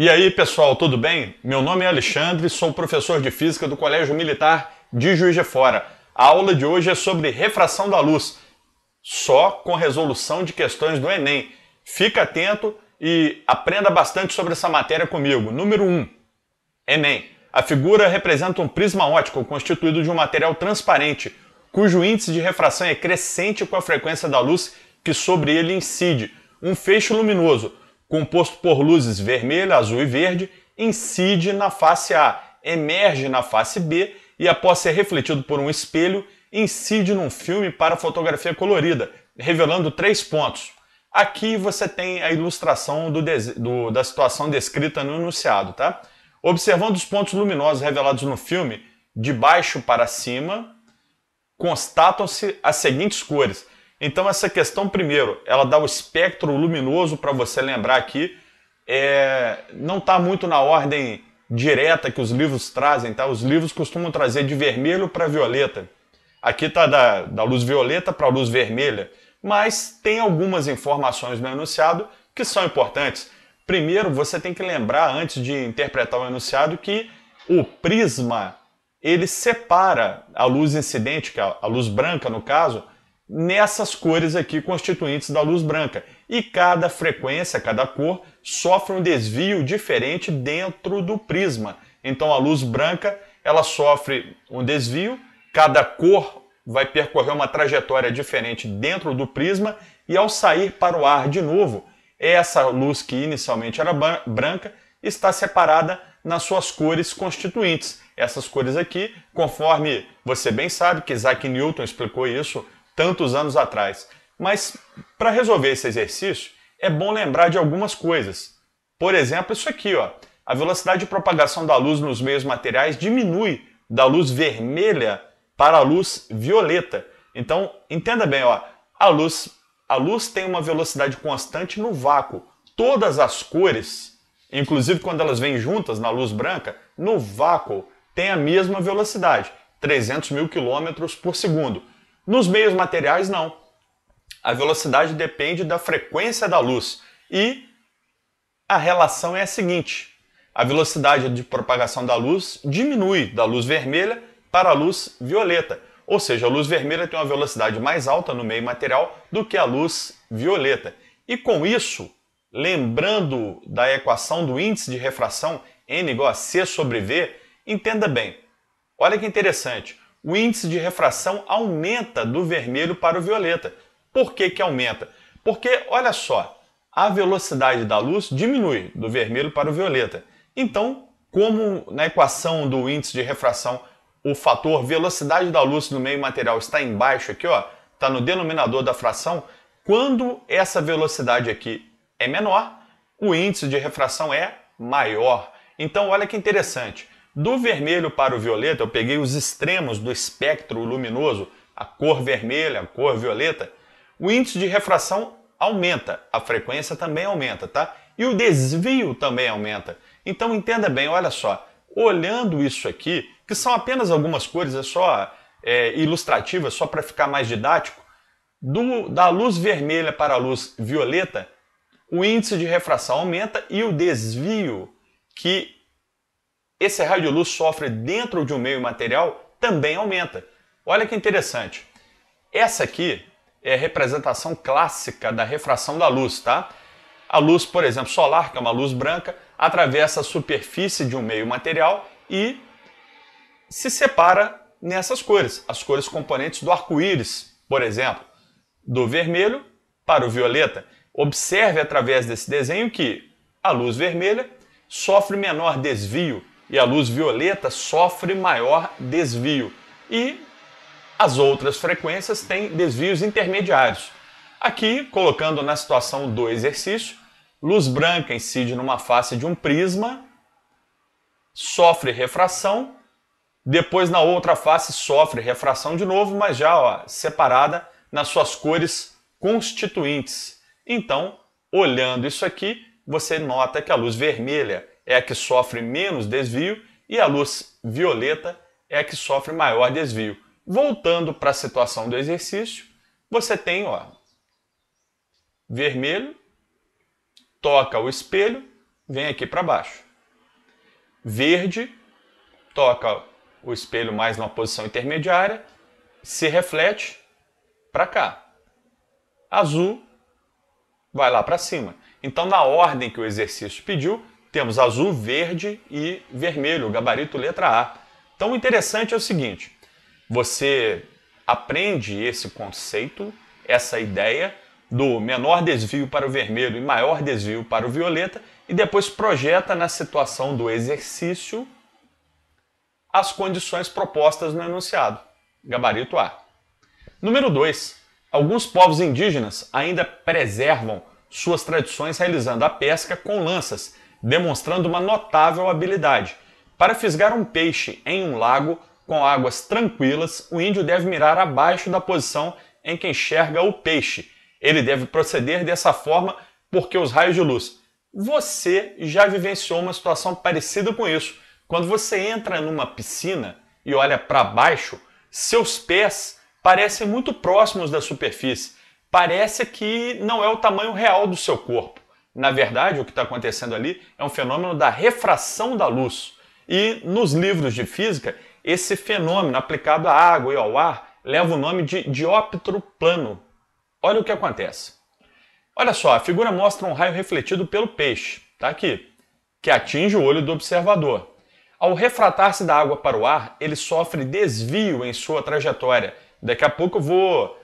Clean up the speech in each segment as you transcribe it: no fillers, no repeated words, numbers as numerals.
E aí, pessoal, tudo bem? Meu nome é Alexandre, sou professor de Física do Colégio Militar de Juiz de Fora. A aula de hoje é sobre refração da luz, só com resolução de questões do Enem. Fica atento e aprenda bastante sobre essa matéria comigo. Número 1. Enem. A figura representa um prisma óptico constituído de um material transparente, cujo índice de refração é crescente com a frequência da luz que sobre ele incide. Um feixe luminoso, composto por luzes vermelha, azul e verde, incide na face A, emerge na face B e, após ser refletido por um espelho, incide num filme para fotografia colorida, revelando 3 pontos. Aqui você tem a ilustração da situação descrita no enunciado, tá? Observando os pontos luminosos revelados no filme, de baixo para cima, constatam-se as seguintes cores. Então essa questão, primeiro, ela dá o espectro luminoso para você lembrar aqui. Não está muito na ordem direta que os livros trazem, tá? Os livros costumam trazer de vermelho para violeta. Aqui está da luz violeta para a luz vermelha. Mas tem algumas informações no enunciado que são importantes. Primeiro, você tem que lembrar, antes de interpretar o enunciado, que o prisma, ele separa a luz incidente, que é a luz branca no caso, nessas cores aqui constituintes da luz branca. E cada frequência, cada cor, sofre um desvio diferente dentro do prisma. Então a luz branca, ela sofre um desvio, cada cor vai percorrer uma trajetória diferente dentro do prisma e ao sair para o ar de novo, essa luz que inicialmente era branca está separada nas suas cores constituintes. Essas cores aqui, conforme você bem sabe que Isaac Newton explicou isso tantos anos atrás. Mas para resolver esse exercício, é bom lembrar de algumas coisas. Por exemplo, isso aqui, ó. A velocidade de propagação da luz nos meios materiais diminui da luz vermelha para a luz violeta. Então, entenda bem, ó. A luz tem uma velocidade constante no vácuo. Todas as cores, inclusive quando elas vêm juntas na luz branca, no vácuo tem a mesma velocidade, 300 mil quilômetros por segundo. Nos meios materiais, não. A velocidade depende da frequência da luz. E a relação é a seguinte. A velocidade de propagação da luz diminui da luz vermelha para a luz violeta. Ou seja, a luz vermelha tem uma velocidade mais alta no meio material do que a luz violeta. E com isso, lembrando da equação do índice de refração, N igual a C sobre V, entenda bem. Olha que interessante. O índice de refração aumenta do vermelho para o violeta. Por que que aumenta? Porque, olha só, a velocidade da luz diminui do vermelho para o violeta. Então, como na equação do índice de refração o fator velocidade da luz no meio material está embaixo aqui, ó, está no denominador da fração, quando essa velocidade aqui é menor, o índice de refração é maior. Então, olha que interessante. Do vermelho para o violeta, eu peguei os extremos do espectro luminoso, a cor vermelha, a cor violeta, o índice de refração aumenta, a frequência também aumenta, tá? E o desvio também aumenta. Então entenda bem, olha só, olhando isso aqui, que são apenas algumas cores, é só ilustrativa, só para ficar mais didático, da luz vermelha para a luz violeta, o índice de refração aumenta e o desvio que esse raio de luz sofre dentro de um meio material também aumenta. Olha que interessante. Essa aqui é a representação clássica da refração da luz, tá? A luz, por exemplo, solar, que é uma luz branca, atravessa a superfície de um meio material e se separa nessas cores, as cores componentes do arco-íris, por exemplo, do vermelho para o violeta. Observe através desse desenho que a luz vermelha sofre menor desvio e a luz violeta sofre maior desvio. E as outras frequências têm desvios intermediários. Aqui, colocando na situação do exercício, luz branca incide numa face de um prisma, sofre refração, depois na outra face sofre refração de novo, mas já ó, separada nas suas cores constituintes. Então, olhando isso aqui, você nota que a luz vermelha é a que sofre menos desvio e a luz violeta é a que sofre maior desvio. Voltando para a situação do exercício, você tem ó, vermelho, toca o espelho, vem aqui para baixo. Verde, toca o espelho mais numa posição intermediária, se reflete para cá. Azul vai lá para cima. Então, na ordem que o exercício pediu, temos azul, verde e vermelho, gabarito letra A. Então, o interessante é o seguinte, você aprende esse conceito, essa ideia do menor desvio para o vermelho e maior desvio para o violeta e depois projeta na situação do exercício as condições propostas no enunciado, gabarito A. Número 2. Alguns povos indígenas ainda preservam suas tradições realizando a pesca com lanças, demonstrando uma notável habilidade. Para fisgar um peixe em um lago com águas tranquilas, o índio deve mirar abaixo da posição em que enxerga o peixe. Ele deve proceder dessa forma porque os raios de luz. Você já vivenciou uma situação parecida com isso. Quando você entra numa piscina e olha para baixo, seus pés parecem muito próximos da superfície. Parece que não é o tamanho real do seu corpo. Na verdade, o que está acontecendo ali é um fenômeno da refração da luz. E nos livros de física, esse fenômeno aplicado à água e ao ar leva o nome de dióptro plano. Olha o que acontece. Olha só, a figura mostra um raio refletido pelo peixe, tá aqui, que atinge o olho do observador. Ao refratar-se da água para o ar, ele sofre desvio em sua trajetória. Daqui a pouco eu vou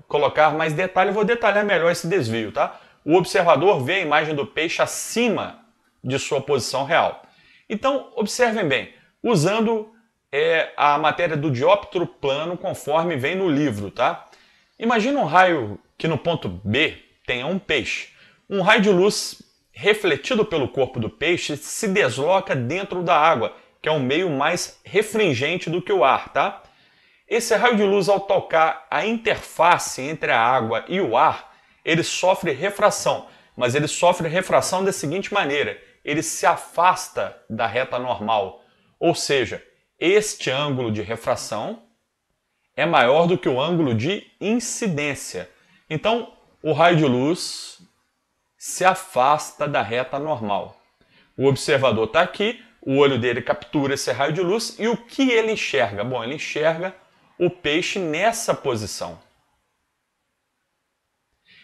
colocar mais detalhe, vou detalhar melhor esse desvio, tá? O observador vê a imagem do peixe acima de sua posição real. Então, observem bem, usando a matéria do dióptro plano conforme vem no livro, tá? Imagina um raio que no ponto B tenha um peixe. Um raio de luz refletido pelo corpo do peixe se desloca dentro da água, que é um meio mais refringente do que o ar, tá? Esse raio de luz, ao tocar a interface entre a água e o ar, ele sofre refração, mas ele sofre refração da seguinte maneira, ele se afasta da reta normal, ou seja, este ângulo de refração é maior do que o ângulo de incidência. Então, o raio de luz se afasta da reta normal. O observador está aqui, o olho dele captura esse raio de luz e o que ele enxerga? Bom, ele enxerga o peixe nessa posição.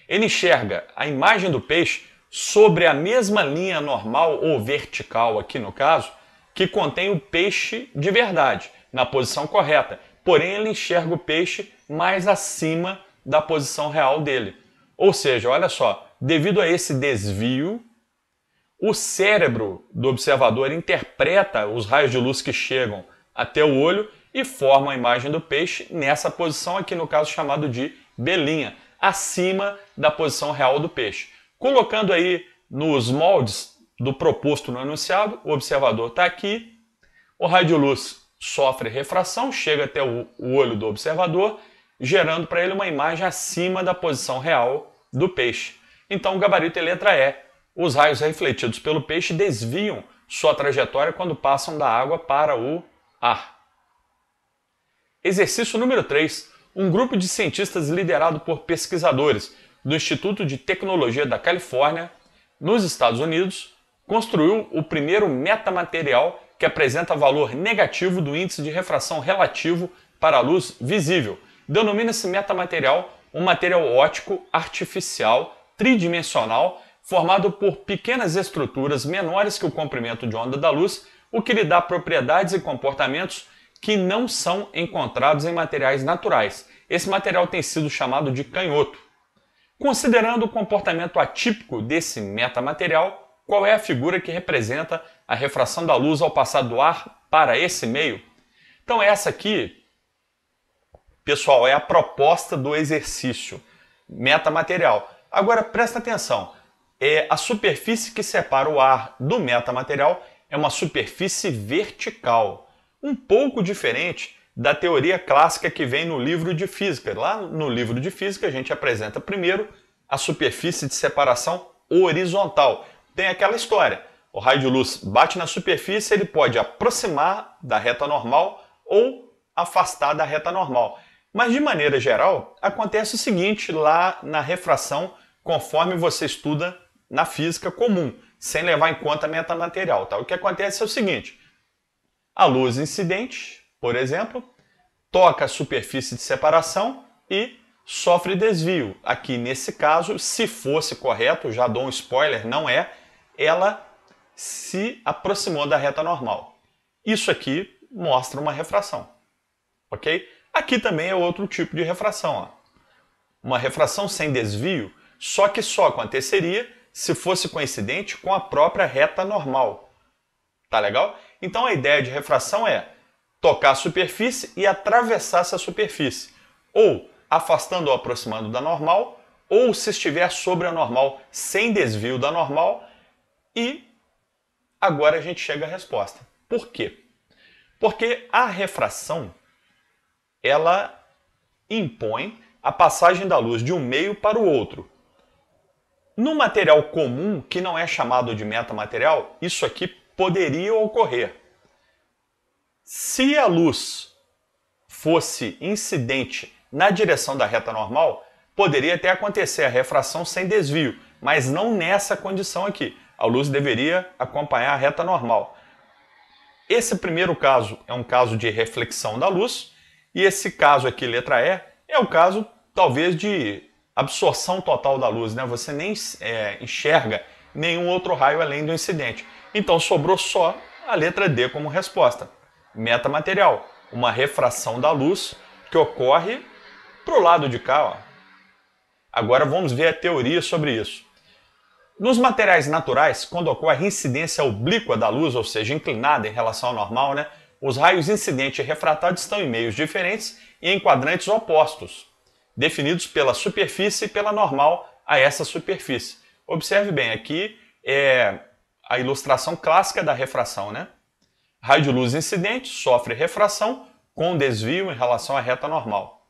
Ele enxerga a imagem do peixe sobre a mesma linha normal ou vertical, aqui no caso, que contém o peixe de verdade, na posição correta. Porém, ele enxerga o peixe mais acima da posição real dele. Ou seja, olha só, devido a esse desvio, o cérebro do observador interpreta os raios de luz que chegam até o olho e forma a imagem do peixe nessa posição aqui, no caso chamado de belinha, acima da posição real do peixe. Colocando aí nos moldes do proposto no enunciado, o observador está aqui, o raio de luz sofre refração, chega até o olho do observador, gerando para ele uma imagem acima da posição real do peixe. Então o gabarito é letra E. Os raios refletidos pelo peixe desviam sua trajetória quando passam da água para o ar. Exercício número 3. Um grupo de cientistas liderado por pesquisadores do Instituto de Tecnologia da Califórnia, nos Estados Unidos, construiu o primeiro metamaterial que apresenta valor negativo do índice de refração relativo para a luz visível. Denomina-se metamaterial um material óptico artificial tridimensional formado por pequenas estruturas menores que o comprimento de onda da luz, o que lhe dá propriedades e comportamentos que não são encontrados em materiais naturais. Esse material tem sido chamado de canhoto. Considerando o comportamento atípico desse metamaterial, qual é a figura que representa a refração da luz ao passar do ar para esse meio? Então essa aqui, pessoal, é a proposta do exercício metamaterial. Agora presta atenção, a superfície que separa o ar do metamaterial é uma superfície vertical, um pouco diferente da teoria clássica que vem no livro de física. Lá no livro de física a gente apresenta primeiro a superfície de separação horizontal. Tem aquela história, o raio de luz bate na superfície, ele pode aproximar da reta normal ou afastar da reta normal. Mas de maneira geral, acontece o seguinte lá na refração, conforme você estuda na física comum. sem levar em conta a metamaterial. Tá? O que acontece é o seguinte, a luz incidente, por exemplo, toca a superfície de separação e sofre desvio. Aqui nesse caso, se fosse correto, já dou um spoiler, não é, ela se aproximou da reta normal. Isso aqui mostra uma refração, ok? Aqui também é outro tipo de refração, ó. Uma refração sem desvio, só que só aconteceria se fosse coincidente com a própria reta normal. Tá legal? Então a ideia de refração é tocar a superfície e atravessar essa superfície, ou afastando ou aproximando da normal, ou se estiver sobre a normal, sem desvio da normal, e agora a gente chega à resposta. Por quê? Porque a refração, ela impõe a passagem da luz de um meio para o outro. No material comum, que não é chamado de metamaterial, isso aqui poderia ocorrer. Se a luz fosse incidente na direção da reta normal, poderia até acontecer a refração sem desvio, mas não nessa condição aqui. A luz deveria acompanhar a reta normal. Esse primeiro caso é um caso de reflexão da luz, e esse caso aqui, letra E, é o caso talvez de absorção total da luz, né? Você nem enxerga nenhum outro raio além do incidente. Então sobrou só a letra D como resposta. Metamaterial, uma refração da luz que ocorre para o lado de cá. Ó. Agora vamos ver a teoria sobre isso. Nos materiais naturais, quando ocorre incidência oblíqua da luz, ou seja, inclinada em relação ao normal, né, os raios incidente e refratado estão em meios diferentes e em quadrantes opostos, definidos pela superfície e pela normal a essa superfície. Observe bem, aqui é a ilustração clássica da refração, né? Raio de luz incidente sofre refração com desvio em relação à reta normal.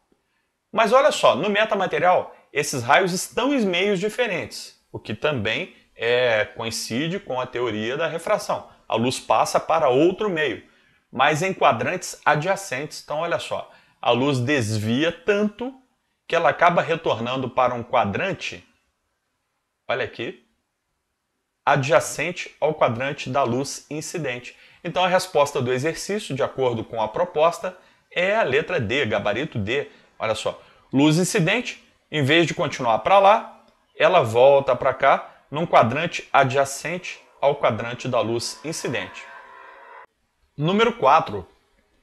Mas olha só, no metamaterial, esses raios estão em meios diferentes, o que também coincide com a teoria da refração. A luz passa para outro meio, mas em quadrantes adjacentes. Então olha só, a luz desvia tanto que ela acaba retornando para um quadrante, olha aqui, adjacente ao quadrante da luz incidente. Então a resposta do exercício, de acordo com a proposta, é a letra D, gabarito D. Olha só, luz incidente, em vez de continuar para lá, ela volta para cá, num quadrante adjacente ao quadrante da luz incidente. Número 4.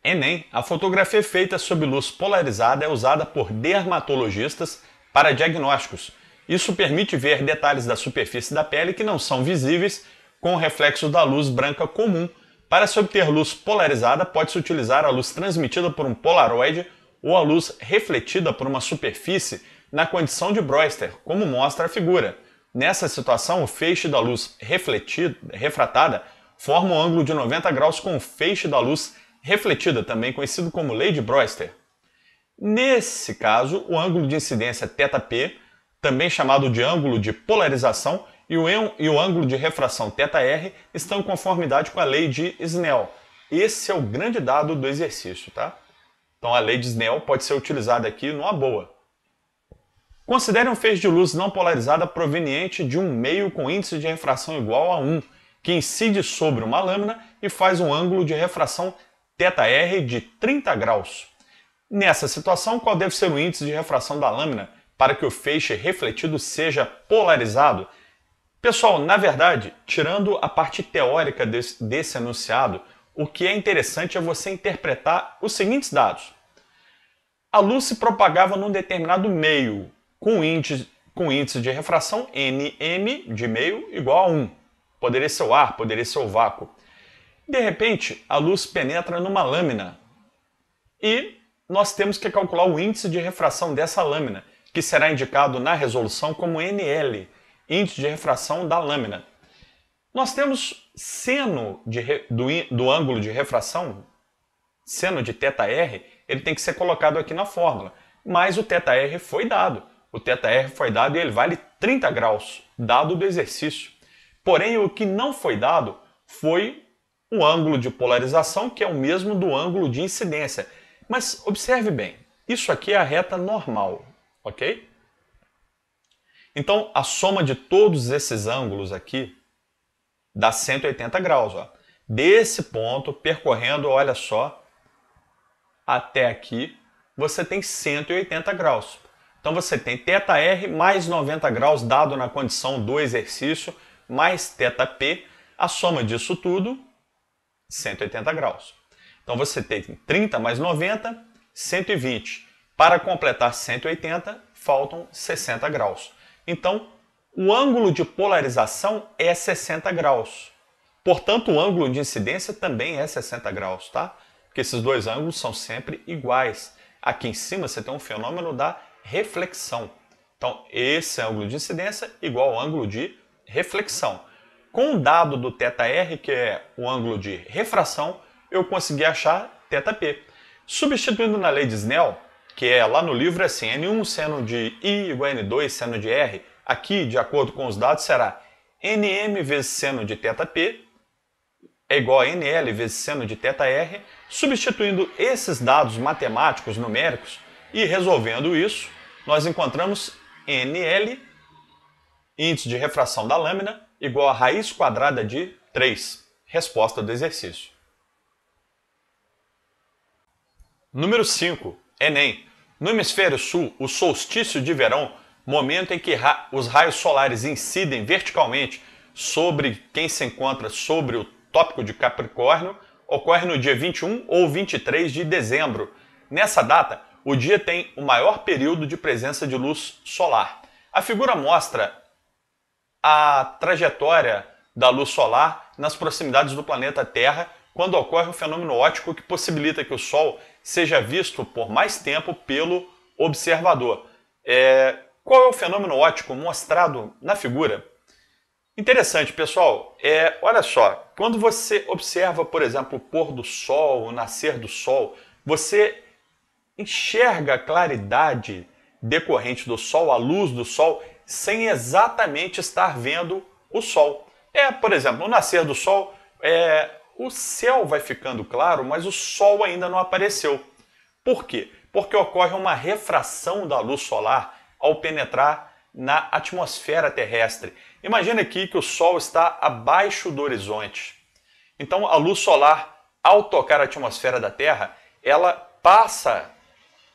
Enem, a fotografia feita sob luz polarizada é usada por dermatologistas para diagnósticos. Isso permite ver detalhes da superfície da pele que não são visíveis com o reflexo da luz branca comum. Para se obter luz polarizada, pode-se utilizar a luz transmitida por um polaroide ou a luz refletida por uma superfície na condição de Brewster, como mostra a figura. Nessa situação, o feixe da luz refratada forma um ângulo de 90 graus com o feixe da luz refletida, também conhecido como lei de Brewster. Nesse caso, o ângulo de incidência θp, também chamado de ângulo de polarização, e o ângulo de refração θr estão em conformidade com a lei de Snell. Esse é o grande dado do exercício, tá? Então a lei de Snell pode ser utilizada aqui numa boa. Considere um feixe de luz não polarizada proveniente de um meio com índice de refração igual a 1, que incide sobre uma lâmina e faz um ângulo de refração θr de 30 graus. Nessa situação, qual deve ser o índice de refração da lâmina para que o feixe refletido seja polarizado? Pessoal, na verdade, tirando a parte teórica desse enunciado, o que é interessante é você interpretar os seguintes dados. A luz se propagava num determinado meio, com índice de refração nm de meio igual a 1. Poderia ser o ar, poderia ser o vácuo. De repente, a luz penetra numa lâmina e nós temos que calcular o índice de refração dessa lâmina, que será indicado na resolução como NL, índice de refração da lâmina. Nós temos seno do ângulo de refração, seno de θr, ele tem que ser colocado aqui na fórmula, mas o θr foi dado. O θr foi dado e ele vale 30 graus, dado do exercício. Porém, o que não foi dado foi o ângulo de polarização, que é o mesmo do ângulo de incidência. Mas observe bem, isso aqui é a reta normal, ok? Então, a soma de todos esses ângulos aqui dá 180 graus. Ó. Desse ponto, percorrendo, olha só, até aqui, você tem 180 graus. Então você tem θr mais 90 graus dado na condição do exercício, mais θp, a soma disso tudo, 180 graus. Então você tem 30 mais 90, 120. Para completar 180, faltam 60 graus. Então, o ângulo de polarização é 60 graus. Portanto, o ângulo de incidência também é 60 graus, tá? Porque esses dois ângulos são sempre iguais. Aqui em cima você tem um fenômeno da reflexão. Então, esse ângulo de incidência igual ao ângulo de reflexão. Com o dado do θr, que é o ângulo de refração, eu consegui achar θp. Substituindo na lei de Snell, que é lá no livro assim, N1 seno de I igual a N2 seno de R, aqui, de acordo com os dados, será Nm vezes seno de θp é igual a Nl vezes seno de θr. Substituindo esses dados matemáticos, numéricos, e resolvendo isso, nós encontramos Nl, índice de refração da lâmina, igual a raiz quadrada de 3. Resposta do exercício. Número 5. Enem. No hemisfério sul, o solstício de verão, momento em que os raios solares incidem verticalmente sobre quem se encontra sobre o tópico de Capricórnio, ocorre no dia 21 ou 23 de dezembro. Nessa data, o dia tem o maior período de presença de luz solar. A figura mostra a trajetória da luz solar nas proximidades do planeta Terra quando ocorre um fenômeno óptico que possibilita que o Sol seja visto por mais tempo pelo observador. Qual é o fenômeno óptico mostrado na figura? Interessante, pessoal. Olha só, quando você observa, por exemplo, o pôr do Sol, o nascer do Sol, você enxerga a claridade decorrente do Sol, a luz do Sol, sem exatamente estar vendo o Sol. Por exemplo, no nascer do Sol, o céu vai ficando claro, mas o Sol ainda não apareceu. Por quê? Porque ocorre uma refração da luz solar ao penetrar na atmosfera terrestre. Imagina aqui que o Sol está abaixo do horizonte. Então, a luz solar, ao tocar a atmosfera da Terra, ela passa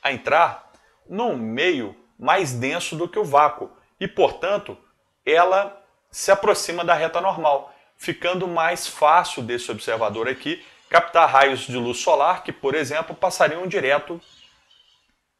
a entrar num meio mais denso do que o vácuo e, portanto, ela se aproxima da reta normal, ficando mais fácil desse observador aqui captar raios de luz solar que, por exemplo, passariam direto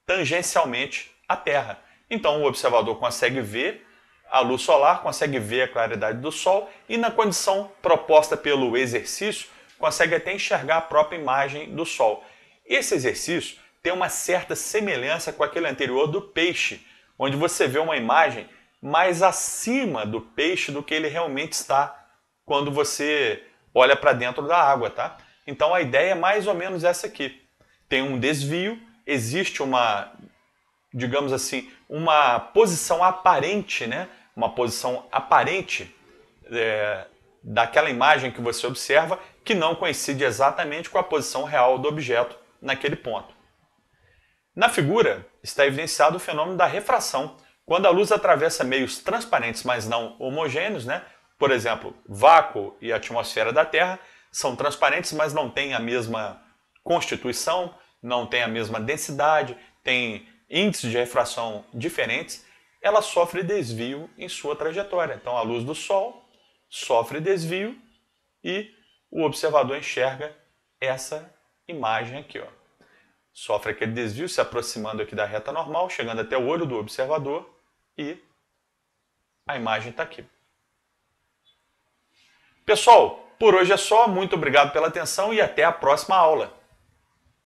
tangencialmente à Terra. Então, o observador consegue ver a luz solar, consegue ver a claridade do Sol e, na condição proposta pelo exercício, consegue até enxergar a própria imagem do Sol. Esse exercício tem uma certa semelhança com aquele anterior do peixe, onde você vê uma imagem mais acima do peixe do que ele realmente está quando você olha para dentro da água, tá? Então a ideia é mais ou menos essa aqui. Tem um desvio, existe uma, digamos assim, uma posição aparente, né? Uma posição aparente daquela imagem que você observa que não coincide exatamente com a posição real do objeto naquele ponto. Na figura está evidenciado o fenômeno da refração, quando a luz atravessa meios transparentes, mas não homogêneos, né? Por exemplo, vácuo e atmosfera da Terra são transparentes, mas não têm a mesma constituição, não têm a mesma densidade, têm índices de refração diferentes, ela sofre desvio em sua trajetória. Então a luz do Sol sofre desvio e o observador enxerga essa imagem aqui, ó. Sofre aquele desvio se aproximando aqui da reta normal, chegando até o olho do observador e a imagem está aqui. Pessoal, por hoje é só. Muito obrigado pela atenção e até a próxima aula.